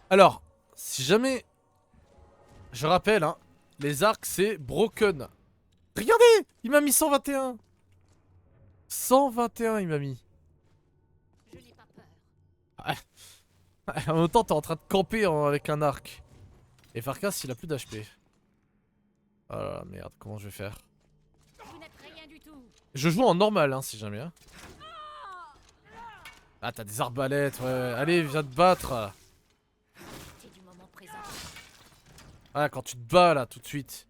Alors, si jamais... Je rappelle, hein, les arcs, c'est broken. Regardez, il m'a mis 121. 121, il m'a mis. Je n'ai pas peur. Ouais. En même temps, t'es en train de camper avec un arc. Et Farkas, il a plus d'HP. Oh là là, merde, comment je vais faire? Vous n'êtes rien du tout. Je joue en normal, hein, si jamais. Hein. Ah, t'as des arbalètes, ouais. Allez, viens te battre. C'est du moment présent. Ah, quand tu te bats, là, tout de suite.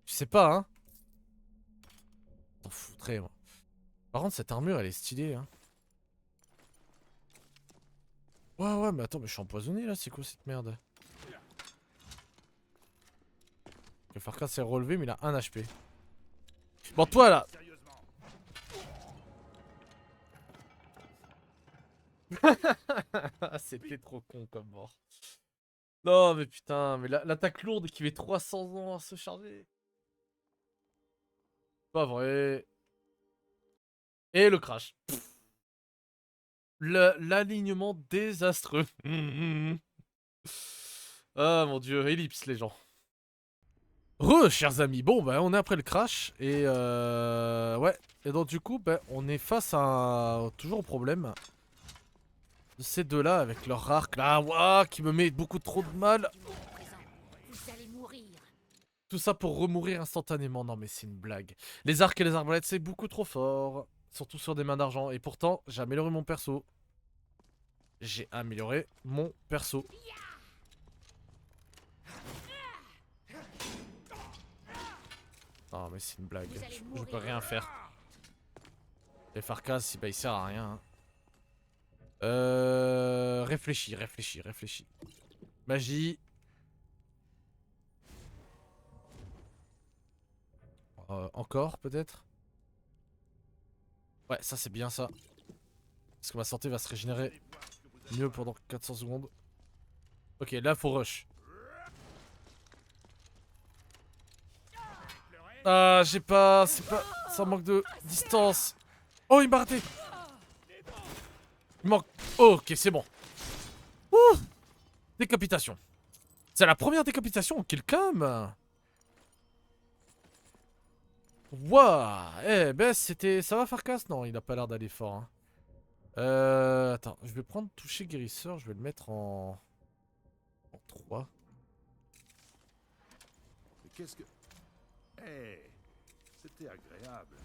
Tu sais pas, hein. T'en foutrais, moi. Par contre, cette armure, elle est stylée, hein. Ouais, ouais, mais attends, mais je suis empoisonné, là. C'est quoi cette merde? Le Farkas s'est relevé, mais il a 1 HP. Bon, toi, là. C'était trop con comme mort. Non, mais putain, mais l'attaque lourde qui met 300 ans à se charger. Pas vrai. Et le crash. L'alignement désastreux. Ah mon dieu, ellipse les gens. Chers amis, bon bah on est après le crash et ouais. Et donc du coup bah, on est face à toujours au problème de ces deux-là avec leur arc là, ouah, qui me met beaucoup trop de mal. Du moment présent. Vous allez mourir. Tout ça pour remourir instantanément. Non mais c'est une blague. Les arcs et les arbalètes c'est beaucoup trop fort. Surtout sur des mains d'argent. Et pourtant j'ai amélioré mon perso. J'ai amélioré mon perso. Non mais c'est une blague. Je peux rien faire. Et Farkas, bah, il sert à rien. Hein. Réfléchis, réfléchis, réfléchis. Magie. Encore, peut-être. Ouais, ça c'est bien ça. Parce que ma santé va se régénérer mieux pendant 400 secondes. Ok, là faut rush. Ah, j'ai pas... C'est pas... Ça manque de distance. Oh, il m'a raté. Il manque... Oh, ok, c'est bon. Ouh. Décapitation. C'est la première décapitation. Kill cam. Waouh. Eh, ben c'était... Ça va Farkas? Non, il a pas l'air d'aller fort. Hein. Attends, je vais prendre toucher guérisseur, je vais le mettre en 3. Mais qu'est-ce que... Eh, c'était agréable.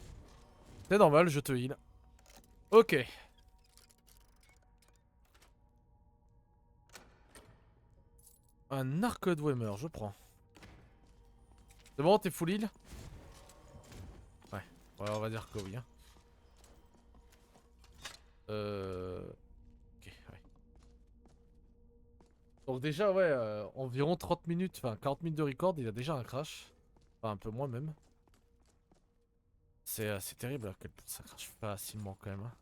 C'est normal, je te heal. Ok. Un arc de Dwemer, je prends. C'est bon, t'es full heal? Ouais. Ouais, on va dire que oui. Hein. Ok, ouais. Donc déjà, ouais, environ 30 minutes, enfin 40 minutes de record, il y a déjà un crash. Enfin, un peu moins même. C'est terrible à quel point ça crache facilement quand même. Hein.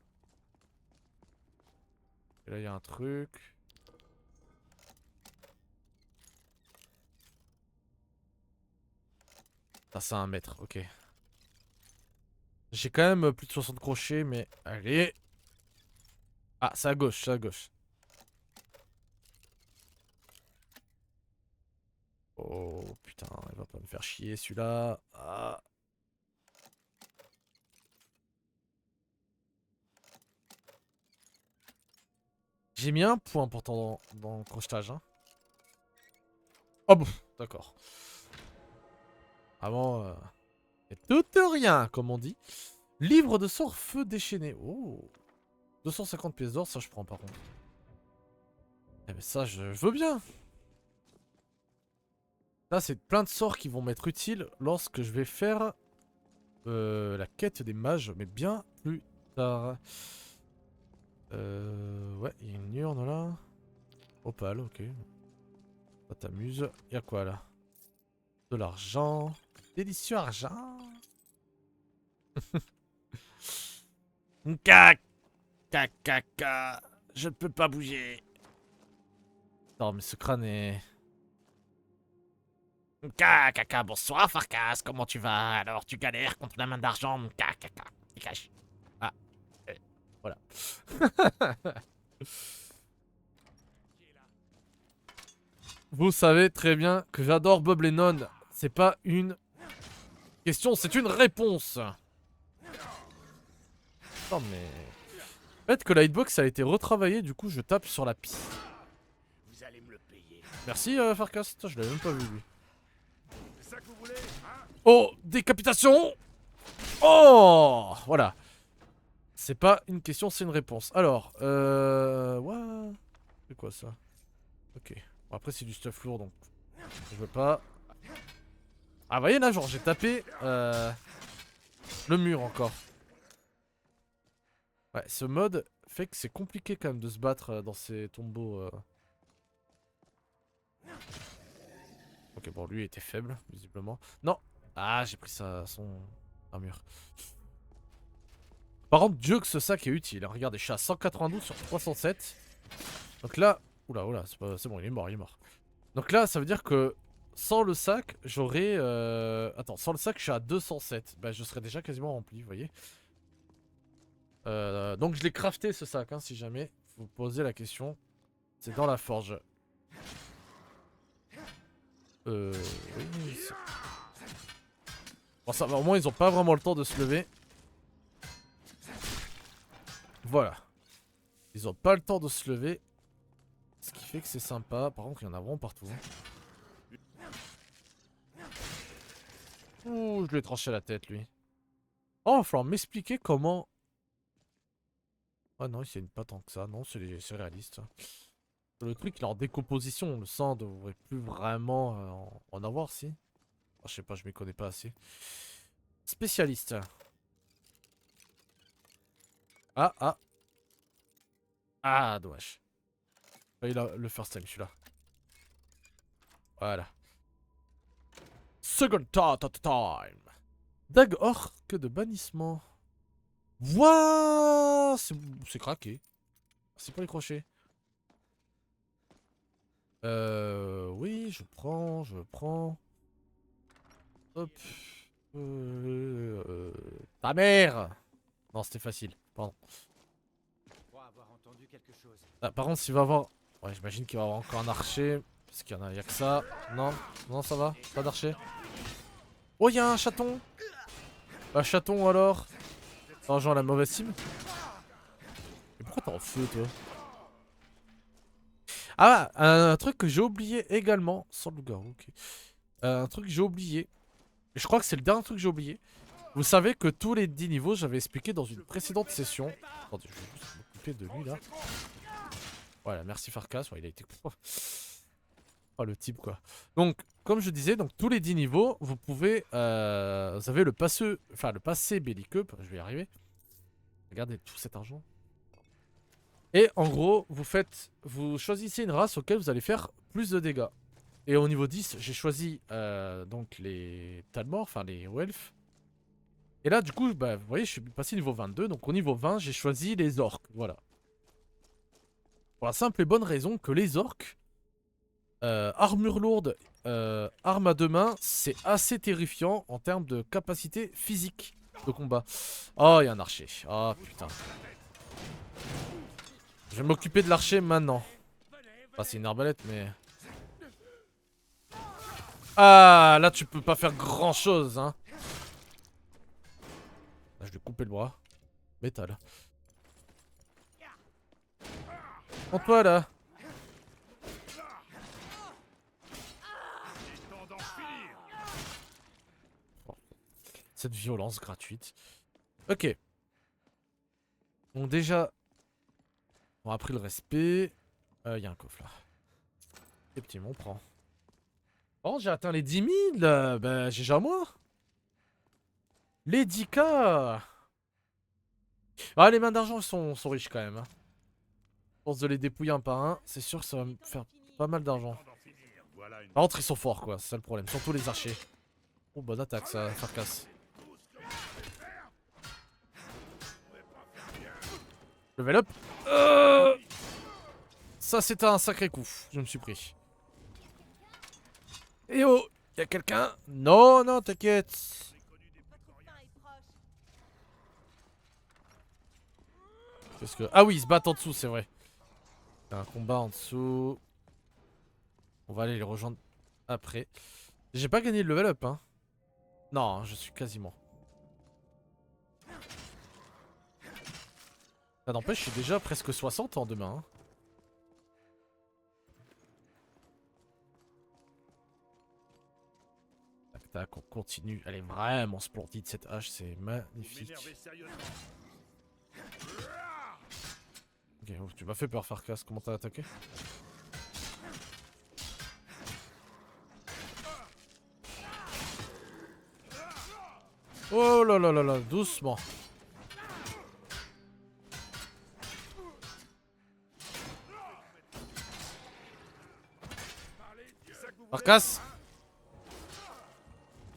Et là, il y a un truc. Ah, c'est 1 mètre, ok. J'ai quand même plus de 60 crochets, mais allez. Ah, c'est à gauche, c'est à gauche. Oh putain, il va pas me faire chier celui-là. Ah. J'ai mis un point pourtant dans le crochetage. Hein. Oh bon, d'accord. Avant, et tout ou rien, comme on dit. Livre de sort feu déchaîné. Oh. 250 pièces d'or, ça je prends par contre. Eh ben ça, je veux bien. Ça, c'est plein de sorts qui vont m'être utiles lorsque je vais faire la quête des mages, mais bien plus tard. Ouais, il y a une urne là. Opale, ok. Ça t'amuse. Y'a quoi là? De l'argent. Délicieux argent. Caca. Je ne peux pas bouger. Non, mais ce crâne est... Caca, bonsoir Farkas, comment tu vas? Alors tu galères contre la main d'argent? Caca, dégage. Ah, voilà. Vous savez très bien que j'adore Bob Lennon. C'est pas une question, c'est une réponse. Non mais... Peut-être que la hitbox a été retravaillée, du coup je tape sur la piste. Vous allez me le payer. Merci Farkas, putain, je l'avais même pas vu lui. C'est ça que vous voulez, hein? Oh, décapitation. Oh, voilà. C'est pas une question, c'est une réponse. Alors, what? C'est quoi ça? Ok. Bon, après c'est du stuff lourd donc je veux pas. Ah vous voyez là, genre j'ai tapé le mur encore. Ouais, ce mode fait que c'est compliqué quand même de se battre dans ces tombeaux. Ok, bon, lui était faible, visiblement. Non. Ah, j'ai pris son armure. Par contre, Dieu que ce sac est utile. Regardez, je suis à 192 sur 307. Donc là... Oula, oula, c'est bon, il est mort, il est mort. Donc là, ça veut dire que sans le sac, j'aurais... Attends, sans le sac, je suis à 207. Bah, je serais déjà quasiment rempli, vous voyez. Donc je l'ai crafté ce sac, hein, si jamais vous posez la question. C'est dans la forge. Oui, bon, ça va, au moins ils ont pas vraiment le temps de se lever. Voilà. Ils ont pas le temps de se lever. Ce qui fait que c'est sympa. Par contre, il y en a vraiment partout. Ouh, je lui ai tranché la tête, lui. Oh, il va falloir m'expliquer comment... Ah non, il une pas tant que ça. Non, c'est réaliste. Le truc, il est en décomposition. Le sang devrait plus vraiment en avoir, si. Oh, je sais pas, je m'y connais pas assez. Spécialiste. Ah, ah. Ah, dommage. Il a le first time, celui-là. Voilà. Second time. Dague orque de bannissement. Wouah, c'est craqué. C'est pas les crochets. Oui, je prends. Hop. Ta mère. Non, c'était facile. Pardon. Ah, par contre, s'il va avoir... Ouais, j'imagine qu'il va avoir encore un archer. Parce qu'il y a que ça. Non, non, ça va. Pas d'archer. Oh, il y a un chaton. Bah, chaton alors. Rejoins la mauvaise team. Mais pourquoi t'es en feu, toi? Ah, un truc que j'ai oublié également. Sans le loup-garou, ok. Un truc que j'ai oublié. Je crois que c'est le dernier truc que j'ai oublié. Vous savez que tous les 10 niveaux, j'avais expliqué dans une précédente session. Attendez, je vais juste m'occuper de lui là. Voilà, merci Farkas. Ouais, il a été. Oh, le type quoi. Donc, comme je disais, donc tous les 10 niveaux, vous pouvez. Vous avez le passé belliqueux. Je vais y arriver. Regardez tout cet argent. Et en gros, vous choisissez une race auquel vous allez faire plus de dégâts. Et au niveau 10, j'ai choisi donc les Talmor, enfin les Welf. Et là, du coup, bah, vous voyez, je suis passé niveau 22. Donc au niveau 20, j'ai choisi les orques. Voilà. Pour la simple et bonne raison que les orques, armure lourde, arme à deux mains, c'est assez terrifiant en termes de capacité physique de combat. Oh, il y a un archer. Oh putain. Je vais m'occuper de l'archer maintenant. Enfin, c'est une arbalète, mais... Ah, là, tu peux pas faire grand chose, hein. Là, je vais couper le bras. Métal. Prends-toi, là. Oh, cette violence gratuite. Ok. Donc déjà... On a pris le respect. Il y a un coffre, là. Et petit, on prend. Oh, j'ai atteint les 10 000. Bah, j'ai déjà moi. Les 10K. Ah, les mains d'argent sont riches quand même. Hein. Je pense de les dépouiller un par un. C'est sûr que ça va me faire pas mal d'argent. Par contre, ils sont forts, quoi. C'est ça le problème. Surtout les archers. Oh, bonne attaque, ça, Farkas. Level up. Ça, c'était un sacré coup. Je me suis pris. Eh oh, y'a quelqu'un? Non, non, t'inquiète. Qu'est-ce que... Ah oui, ils se battent en dessous, c'est vrai. Il y a un combat en dessous. On va aller les rejoindre après. J'ai pas gagné le level up, hein. Non, je suis quasiment. Ça n'empêche, je suis déjà presque 60 en demain. Hein. Tac, tac, on continue. Elle est vraiment splendide cette hache, c'est magnifique. Ok, oh, tu m'as fait peur, Farkas. Comment t'as attaqué? Oh là là là là, doucement. Farkas.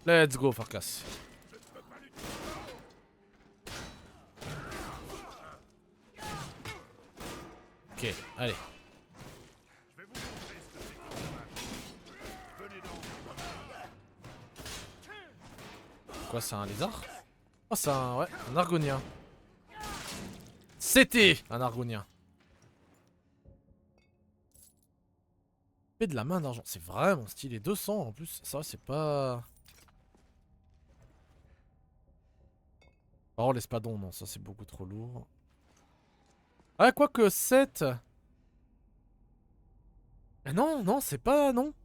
Let's go, Farkas. Ok, allez. Quoi, c'est un lézard? Oh, c'est un... ouais, un argonien. C'était un argonien. Fait de la main d'argent, c'est vraiment stylé. 200 en plus, ça c'est pas... Oh, l'espadon, non, ça c'est beaucoup trop lourd. Ah, quoique 7. Mais non, non, c'est pas... non.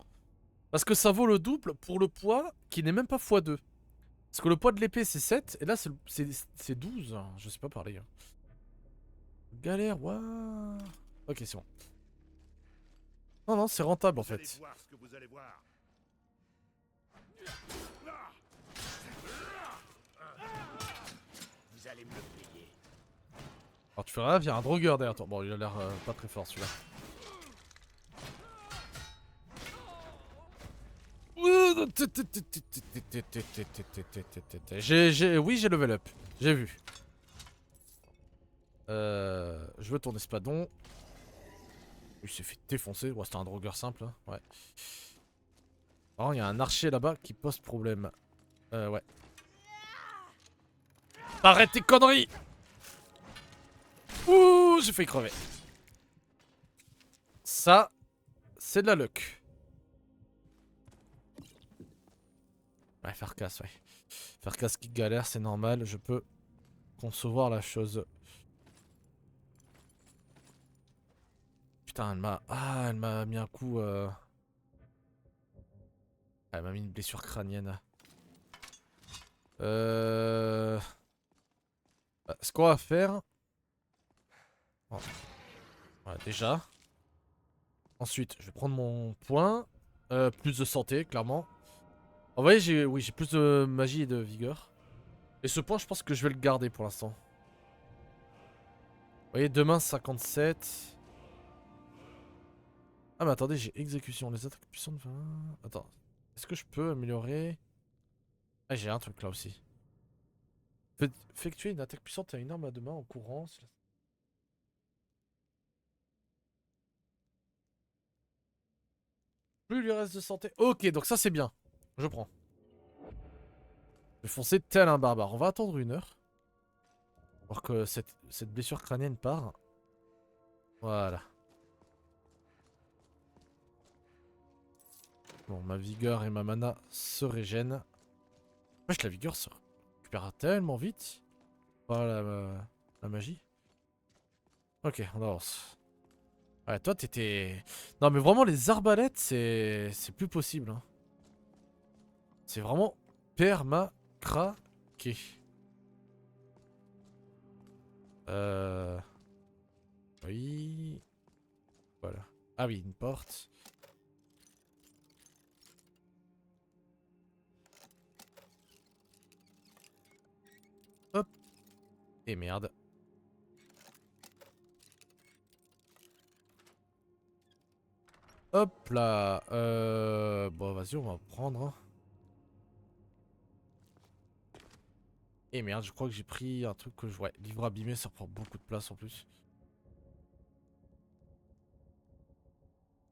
Parce que ça vaut le double pour le poids qui n'est même pas x2. Parce que le poids de l'épée c'est 7 et là c'est 12. Je sais pas parler. Hein. Galère, waouh. Ok, c'est bon. Non, non, c'est rentable en fait. Vous allez me le payer. Alors tu fais rien, il y a un drogueur derrière toi. Bon, il a l'air pas très fort celui-là. Oui, j'ai level up. J'ai vu. Je veux ton espadon. Il s'est fait défoncer. Ouais, c'était un drogueur simple. Hein. Ouais. Oh, il y a un archer là-bas qui pose problème. Ouais. Arrête tes conneries! Ouh, j'ai failli crever. Ça, c'est de la luck. Ouais, Farkas, ouais. Farkas qui galère, c'est normal. Je peux concevoir la chose. Putain, elle m'a... Ah, elle m'a mis un coup... Elle m'a mis une blessure crânienne. Ce qu'on va faire... Oh. Voilà, déjà. Ensuite, je vais prendre mon point. Plus de santé, clairement. En vrai, oui, j'ai plus de magie et de vigueur. Et ce point, je pense que je vais le garder pour l'instant. Vous voyez, demain 57. Ah mais attendez, j'ai exécution. Les attaques puissantes 20. Attends. Est-ce que je peux améliorer? Ah, j'ai un truc là aussi. Effectuer une attaque puissante à une arme à deux mains en courant. Plus il lui reste de santé. Ok, donc ça c'est bien. Je prends. Je vais foncer tel un barbare. On va attendre 1 heure. Pour que cette blessure crânienne part. Voilà. Bon, ma vigueur et ma mana se régènent. Wesh, la vigueur se récupère tellement vite. Voilà la magie. Ok, on avance. Ouais, toi t'étais... Non mais vraiment les arbalètes c'est plus possible. Hein. C'est vraiment perma-craqué. Oui. Voilà. Ah oui, une porte. Hop. Et merde. Hop là. Bon, vas-y, on va prendre. Hein. Et merde, je crois que j'ai pris un truc que je... Ouais, livre abîmé, ça prend beaucoup de place en plus.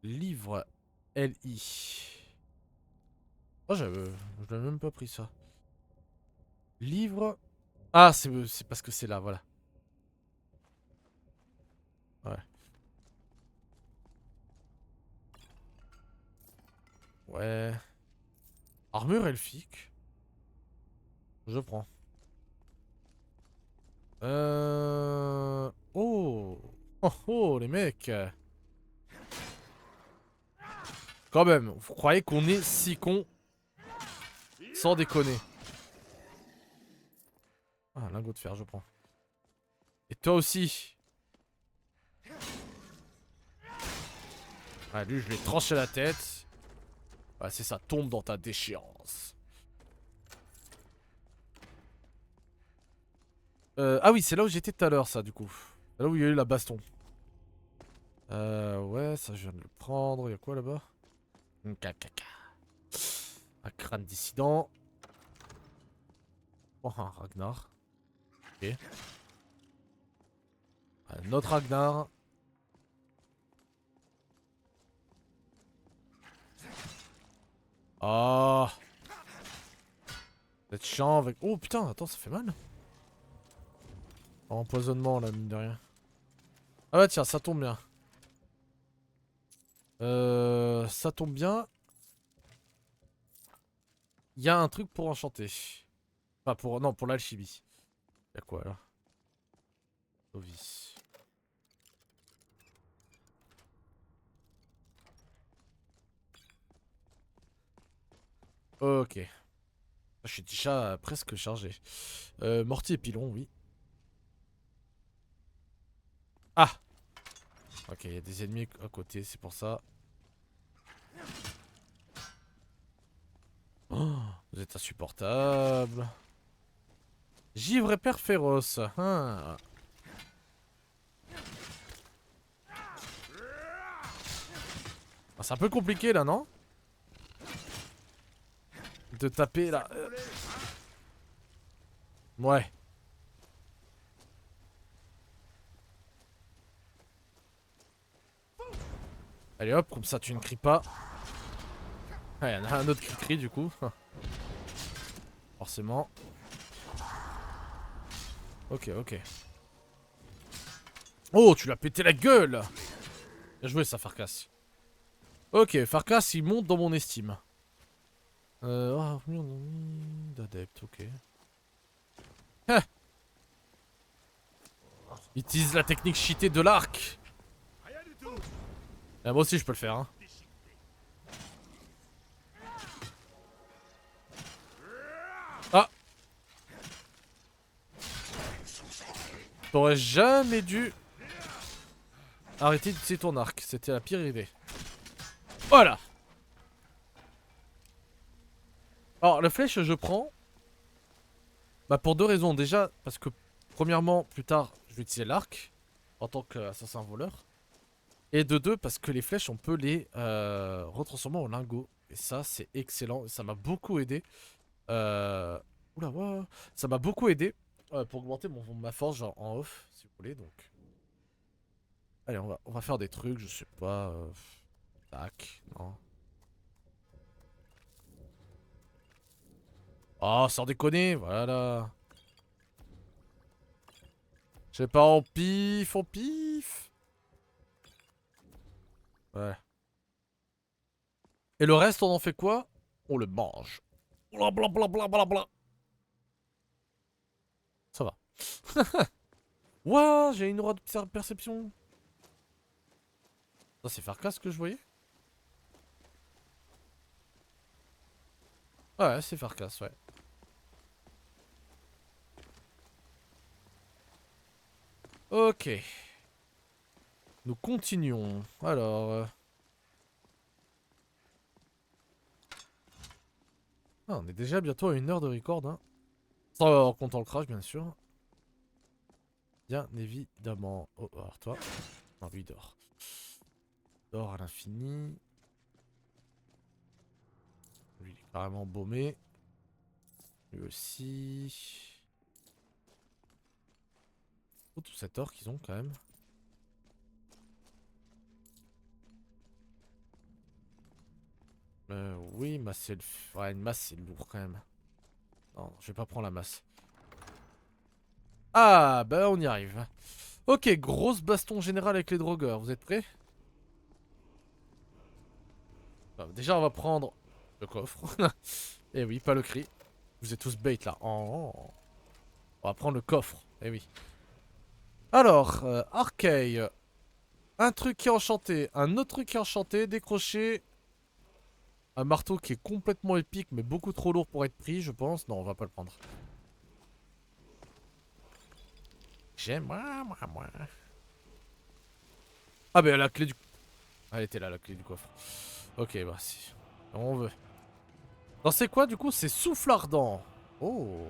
Livre LI. Oh, je l'avais même pas pris ça. Livre... Ah, c'est parce que c'est là, voilà. Ouais. Ouais. Armure elfique. Je prends. Oh. Oh oh les mecs. Quand même, vous croyez qu'on est si con? Sans déconner. Ah, lingot de fer, je prends. Et toi aussi. Ah, lui, je lui ai tranché la tête. Ah, c'est ça, tombe dans ta déchéance. Ah oui, c'est là où j'étais tout à l'heure, ça, du coup. Là où il y a eu la baston. Ouais, ça, je viens de le prendre. Il y a quoi là-bas? Caca. Un crâne dissident. Oh, un Ragnar. Ok. Un autre Ragnar. Ah. Vous êtes chiant avec... Oh putain, attends, ça fait mal. Empoisonnement là, mine de rien. Ah ouais, tiens, ça tombe bien. Ça tombe bien. Il y a un truc pour enchanter. Enfin, pour... Non, pour l'alchimie. Y'a quoi là? Novice. Ok. Je suis déjà presque chargé. Mortier et pilon, oui. Ah! Ok, il y a des ennemis à côté, c'est pour ça. Oh, vous êtes insupportable. Givre et père féroce. Ah. Ah, c'est un peu compliqué là, non? De taper là. Ouais. Allez hop, comme ça tu ne cries pas. Ah, y'en a un autre qui crie du coup. Forcément. Ok. Oh, tu l'as pété la gueule! Bien joué ça, Farkas. Ok, Farkas il monte dans mon estime. D'adepte, ok. Ah, il utilise la technique cheatée de l'arc. Moi aussi je peux le faire, hein. Ah! T'aurais jamais dû arrêter d'utiliser ton arc. C'était la pire idée. Voilà! Alors, la flèche, je prends. Bah, pour deux raisons. Déjà, parce que, premièrement, plus tard, je vais utiliser l'arc. En tant qu'assassin voleur. Et de deux, parce que les flèches, on peut les retransformer en lingots. Et ça, c'est excellent. Ça m'a beaucoup aidé. Oula, ouais. Ça m'a beaucoup aidé pour augmenter ma force genre, en off, si vous voulez. Donc, allez, on va faire des trucs, je sais pas. Tac, non. Oh, sans déconner, voilà. Je sais pas, en pif, en pif. Ouais. Et le reste, on en fait quoi? On le mange. Bla bla bla bla bla bla. Ça va. Ouah, j'ai une aura de perception. Ça, c'est Farkas que je voyais? Ouais, c'est Farkas, ouais. Ok. Nous continuons. Alors... Ah, on est déjà bientôt à 1 heure de record, hein. Sans comptant le crash, bien sûr. Bien évidemment. Oh, alors toi. Non, lui, il dort. Dort à l'infini. Lui, il est carrément baumé. Lui aussi. Oh, tout cet or qu'ils ont, quand même. Oui, masse, c'est le... Ouais, une masse, c'est lourd, quand même. Non, je vais pas prendre la masse. Ah, bah, on y arrive. Ok, grosse baston générale avec les drogueurs. Vous êtes prêts? Déjà, on va prendre le coffre. Eh oui, pas le cri. Vous êtes tous bait là. Oh. On va prendre le coffre. Eh oui. Alors, Arcade. Un truc qui est enchanté. Un autre truc qui est enchanté. Décroché. Un marteau qui est complètement épique, mais beaucoup trop lourd pour être pris, je pense. Non, on va pas le prendre. J'aime moi. Ah, bah la clé du... Elle était là, la clé du coffre. Ok, bah si. On veut. Non, c'est quoi du coup? C'est souffle ardent. Oh.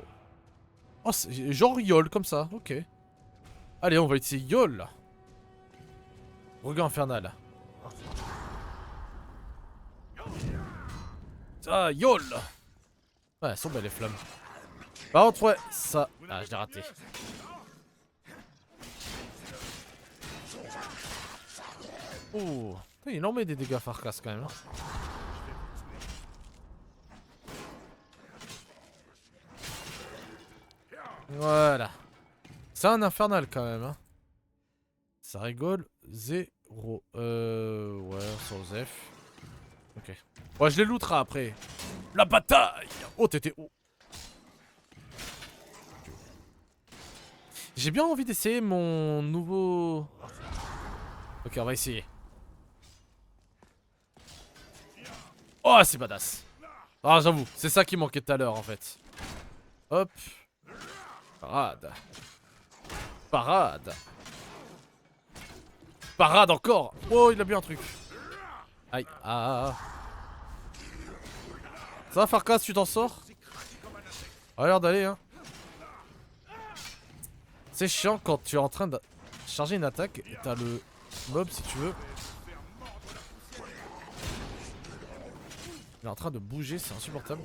Oh, c'est genre Yol comme ça. Ok. Allez, on va essayer Yol. Regard infernal. Ah, Yol. Ouais, elles sont belles les flammes. Par contre, ouais, ça... Ah, je l'ai raté. Oh. Il en met des dégâts Farkas quand même. Hein. Voilà. C'est un infernal quand même. Hein. Ça rigole. 0. Ouais, sans Zef. Ok. Ouais, je les looterai après. La bataille. Oh, t'étais où? J'ai bien envie d'essayer mon nouveau... Ok, on va essayer. Oh, c'est badass. Ah, j'avoue, c'est ça qui manquait tout à l'heure en fait. Hop. Parade. Parade. Parade encore. Oh, il a bu un truc. Aïe. Ah. Ça va, Farkas, tu t'en sors? A l'air d'aller, hein. C'est chiant quand tu es en train de charger une attaque et t'as le mob, si tu veux. Il est en train de bouger, c'est insupportable.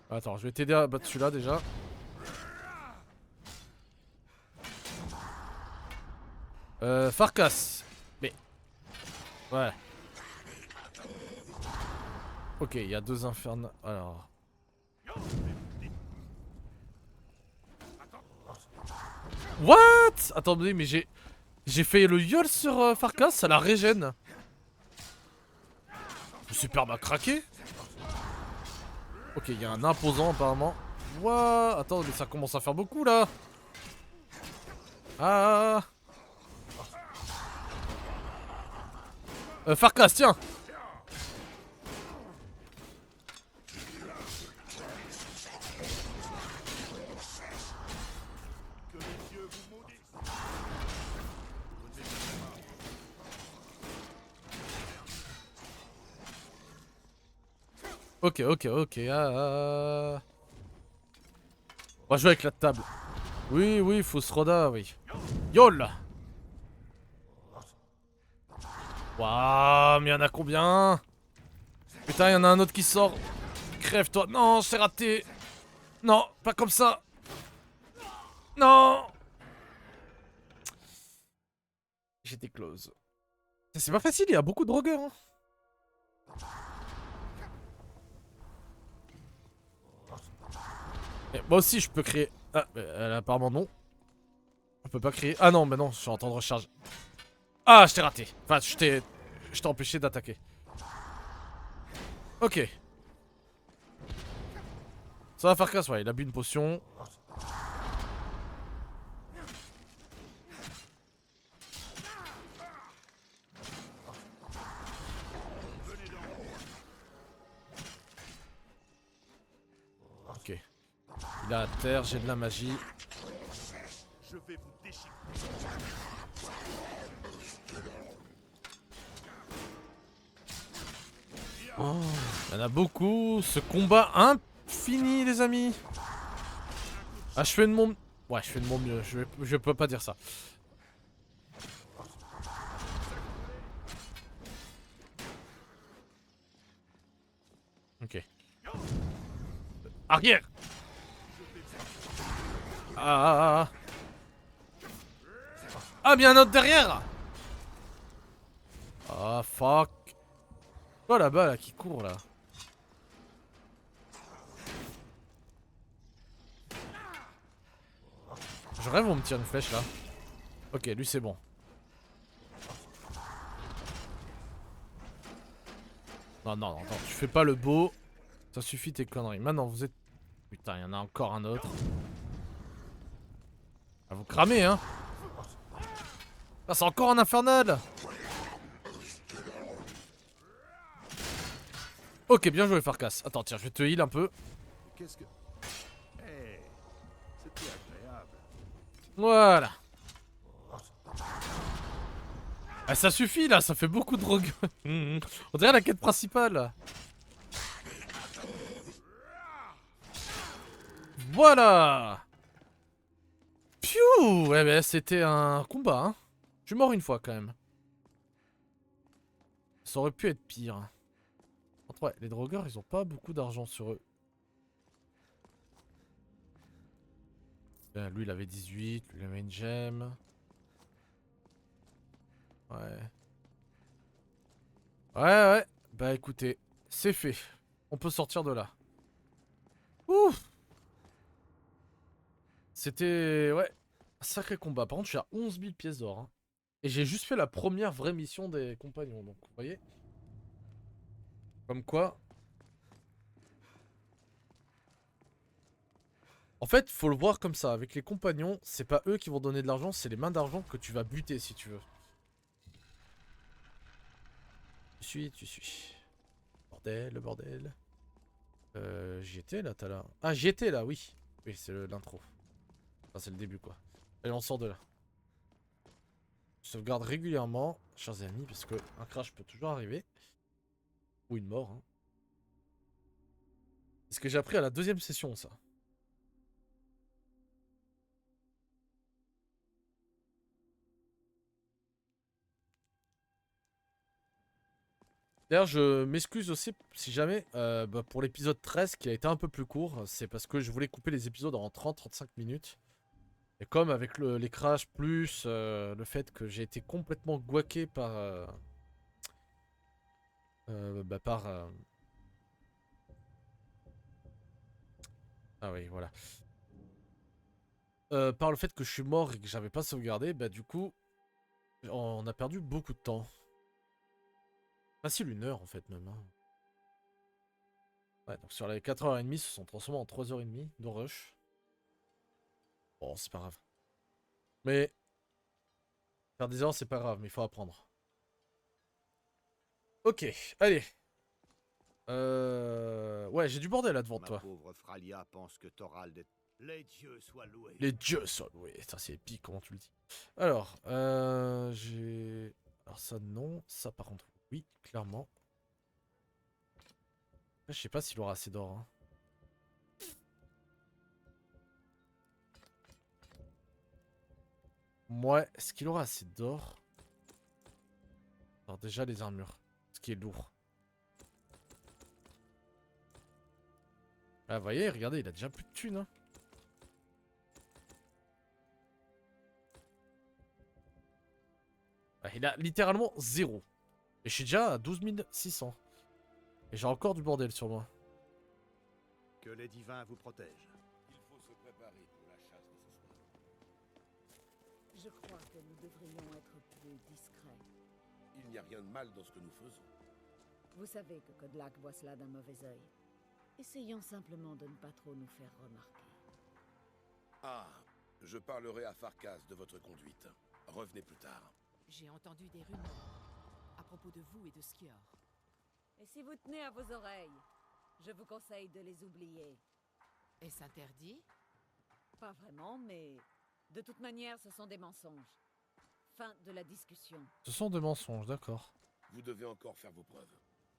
Attends, je vais t'aider à battre celui-là déjà. Farkas. Mais... Ouais. Ok, il y a deux infernales. Alors... What? Attendez, mais j'ai fait le yol sur Farkas, ça la régène. Super m'a craqué. Ok, il y a un imposant apparemment. What? Attends, mais ça commence à faire beaucoup là. Ah. Farkas, tiens. Ok. On va jouer avec la table. Oui, Fusroda, oui. Yol. Waouh, mais y'en a combien? Putain, y'en a un autre qui sort. Crève-toi. Non, c'est raté. Non, pas comme ça. Non. J'étais close. C'est pas facile, il y a beaucoup de drogueurs. Hein. Et moi aussi, je peux créer... Ah, apparemment non. On peut pas créer... Ah non, mais non, je suis en train de recharger. Ah, je t'ai raté. Enfin, je t'ai empêché d'attaquer. Ok. Ça va faire casse, ouais, il a bu une potion. Ok. Il est à terre, j'ai de la magie. Je vais vous déchiqueter. Oh, il y en a beaucoup. Ce combat infini, les amis. Ah, je fais de mon... Ouais, je fais de mon mieux. Je peux pas dire ça. Ok. Arrière. Ah. Ah, bien un autre derrière. Ah, fuck. Quoi là-bas, là, qui court, là? Je rêve on me tire une flèche là. Ok, lui c'est bon. Non, non, attends, tu fais pas le beau. Ça suffit tes conneries. Maintenant vous êtes... Putain, il y en a encore un autre. Ah, vous cramez hein. Ah, c'est encore un infernal. Ok, bien joué Farkas. Attends, tiens, je vais te heal un peu. Qu'est-ce que... Eh, c'était agréable. Voilà. Ah, ça suffit là, ça fait beaucoup de drogue. On dirait la quête principale. Voilà. Piou. Ouais, ben c'était un combat. Hein. Je suis mort une fois quand même. Ça aurait pu être pire. Ouais, les drogueurs, ils ont pas beaucoup d'argent sur eux. Lui, il avait 18, lui, il avait une gemme. Ouais. Ouais, ouais. Bah écoutez, c'est fait. On peut sortir de là. Ouf. C'était... Ouais. Un sacré combat. Par contre, je suis à 11 000 pièces d'or. Hein. Et j'ai juste fait la première vraie mission des compagnons. Donc, vous voyez. Comme quoi... En fait, faut le voir comme ça. Avec les compagnons, c'est pas eux qui vont donner de l'argent, c'est les mains d'argent que tu vas buter si tu veux. Tu suis. Bordel, le bordel. J'y étais là, t'as là. Ah, j'y étais là, oui. Oui, c'est l'intro. Enfin, c'est le début quoi. Allez, on sort de là. Je sauvegarde régulièrement, chers amis, parce que un crash peut toujours arriver. Ou une mort. Hein. C'est ce que j'ai appris à la deuxième session, ça. D'ailleurs, je m'excuse aussi si jamais pour l'épisode 13 qui a été un peu plus court. C'est parce que je voulais couper les épisodes en 30-35 minutes. Et comme avec les crashs plus le fait que j'ai été complètement guaqué par... par... Ah oui, voilà. Par le fait que je suis mort et que j'avais pas sauvegardé, bah du coup, on a perdu beaucoup de temps. Facile une heure en fait même. Hein. Ouais, donc sur les 4h30, ce sont transformés en 3h30 de rush. Bon, c'est pas grave. Mais faire des erreurs, c'est pas grave, mais il faut apprendre. Ok, allez. Ouais, j'ai du bordel là devant toi. Pauvre Fralia pense que Thorald est... Les dieux soient loués. Les dieux soient loués. Ça, c'est épique, comment tu le dis. Alors, j'ai... Alors ça, non. Ça, par contre, oui, clairement. Je sais pas s'il aura assez d'or. Hein. Ouais, est-ce qu'il aura assez d'or? Alors déjà, les armures. Ce qui est lourd. Ah, vous voyez, regardez, il a déjà plus de thunes. Hein. Ah, il a littéralement 0. Et je suis déjà à 12 600. Et j'ai encore du bordel sur moi. Que les divins vous protègent. Il faut se préparer pour la chasse de ce soir. Je crois que nous devrions être plus discrets. Il n'y a rien de mal dans ce que nous faisons. Vous savez que Kodlak voit cela d'un mauvais œil. Essayons simplement de ne pas trop nous faire remarquer. Ah, je parlerai à Farkas de votre conduite. Revenez plus tard. J'ai entendu des rumeurs à propos de vous et de Skior. Et si vous tenez à vos oreilles, je vous conseille de les oublier. Est-ce interdit? Pas vraiment, mais de toute manière, ce sont des mensonges. Fin de la discussion. Ce sont des mensonges, d'accord. Vous devez encore faire vos preuves.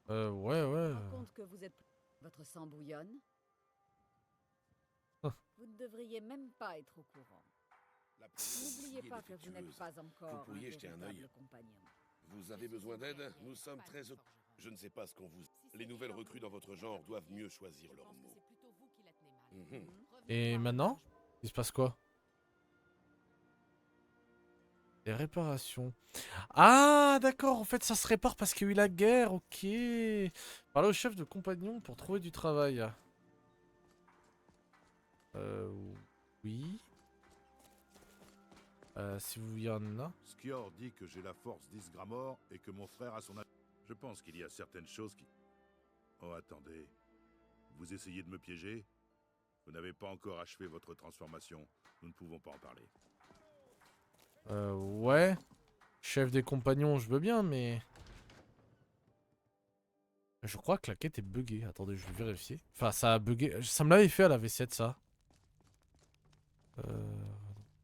Ouais, ouais. Je me rends compte que vous êtes... Votre sang bouillonne. Ah. Vous ne devriez même pas être au courant. La première N'oubliez fille est pas que vous n'êtes défectueuse. pas encore Vous pourriez un jeter un véritable œil. compagnon. Vous avez besoin d'aide? Nous sommes très... Je ne sais pas ce qu'on vous... Les nouvelles recrues dans votre genre doivent mieux choisir Je leurs pense que mots. c'est plutôt vous qui la tenez mal. Mhm. Revenez Et voir maintenant le management. Il se passe quoi? Des réparations. Ah, d'accord, en fait, ça se répare parce qu'il y a eu la guerre, ok. Parlez au chef de compagnon pour trouver du travail. Oui. Si vous y en a. Skior dit que j'ai la force d'Isgramor et que mon frère a son... Je pense qu'il y a certaines choses qui... Oh, attendez. Vous essayez de me piéger? Vous n'avez pas encore achevé votre transformation. Nous ne pouvons pas en parler. Ouais. Chef des compagnons, je veux bien, mais... Je crois que la quête est buggée. Attendez, je vais vérifier. Enfin, ça a bugué. Ça me l'avait fait à la V7, ça.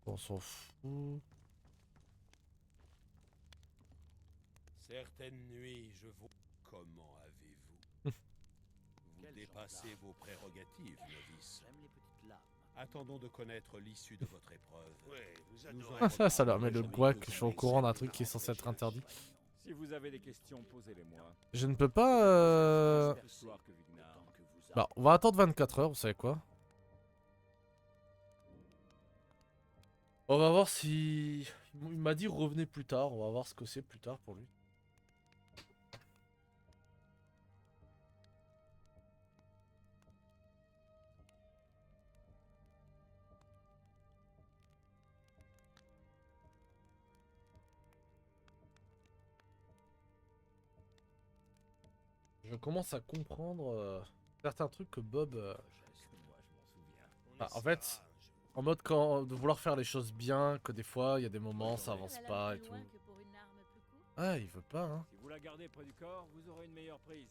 On s'en fout. Certaines nuits, je vous... Comment avez-vous? Vous dépassez vos prérogatives, novice. Attendons de connaître l'issue de votre épreuve. Ça leur met le guac, je suis au courant d'un truc qui est censé être interdit. Si vous avez des questions, posez-les-moi. Je ne peux pas... Bah, on va attendre 24 heures, vous savez quoi? On va voir si... Il m'a dit revenez plus tard, on va voir ce que c'est plus tard pour lui. Je commence à comprendre certains trucs que Bob... Ah, en fait, en mode quand de vouloir faire les choses bien, que des fois il y a des moments ça avance pas et tout. Ah, il veut pas, hein. Si vous la gardez près du corps, vous aurez une meilleure prise.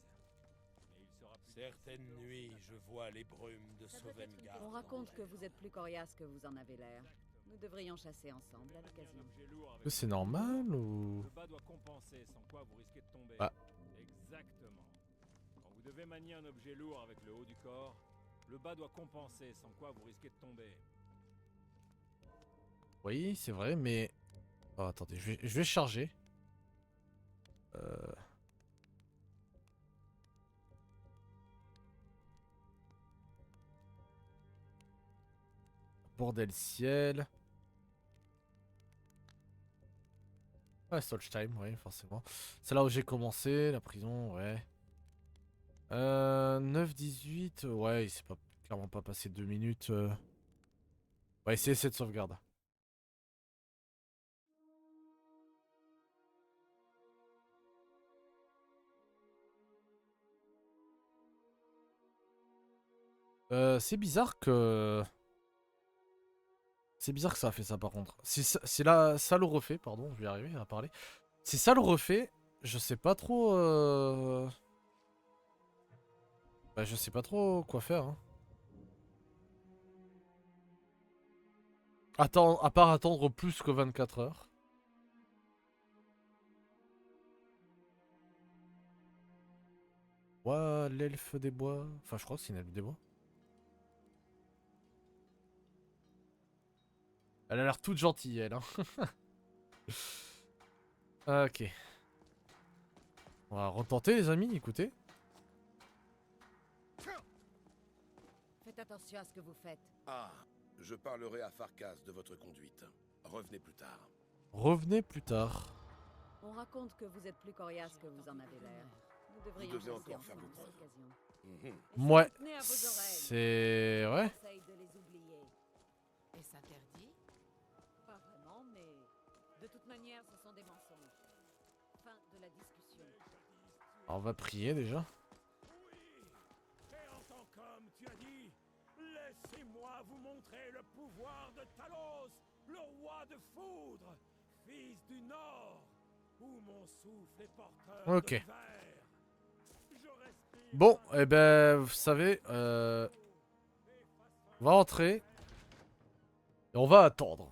Mais il sera plus... Certaines nuits, je vois les brumes de Sovngarde. On raconte que vous êtes plus coriace que vous en avez l'air. Nous devrions chasser ensemble à l'occasion. C'est normal ou... Le bas doit compenser, sans quoi vous risquez de tomber. Ah. Exactement. Quand vous devez manier un objet lourd avec le haut du corps, le bas doit compenser, sans quoi vous risquez de tomber. Oui, c'est vrai, mais... Oh, attendez, je vais charger. Bordel ciel. Ouais, Solstheim, oui, forcément. C'est là où j'ai commencé, la prison, ouais. 9-18, ouais, il s'est pas, clairement pas passé 2 minutes. On va essayer cette sauvegarde. C'est bizarre que... C'est bizarre que ça a fait ça par contre. Si ça le refait, pardon, je vais y arriver à parler. Si ça le refait, je sais pas trop... Bah, je sais pas trop quoi faire. Hein. Attends, à part attendre plus que 24 heures. Ouah, l'elfe des bois. Enfin, je crois que c'est une elfe des bois. Elle a l'air toute gentille, elle. Hein. Ok. On va retenter, les amis, écoutez. Faites attention à ce que vous faites. Ah, je parlerai à Farkas de votre conduite. Revenez plus tard. Revenez plus tard. On raconte que vous êtes plus coriace que vous en avez l'air. Nous devrions devez chasser encore faire ensemble vos à preuves. l'occasion. Mhm. Ouais. Tenez à vos oreilles. C'est... Ouais. Conseille de les oublier. Est-ce interdit? Pas vraiment, mais de toute manière, ce sont des mensonges. Fin de la discussion. Alors, on va prier déjà. Et en tant qu'homme, tu as dit, laissez-moi vous montrer le pouvoir de Talos, le roi de foudre, fils du Nord, où mon souffle est porteur Ok. de verre. Je respire Bon, eh ben, vous savez, on va rentrer. Et on va attendre.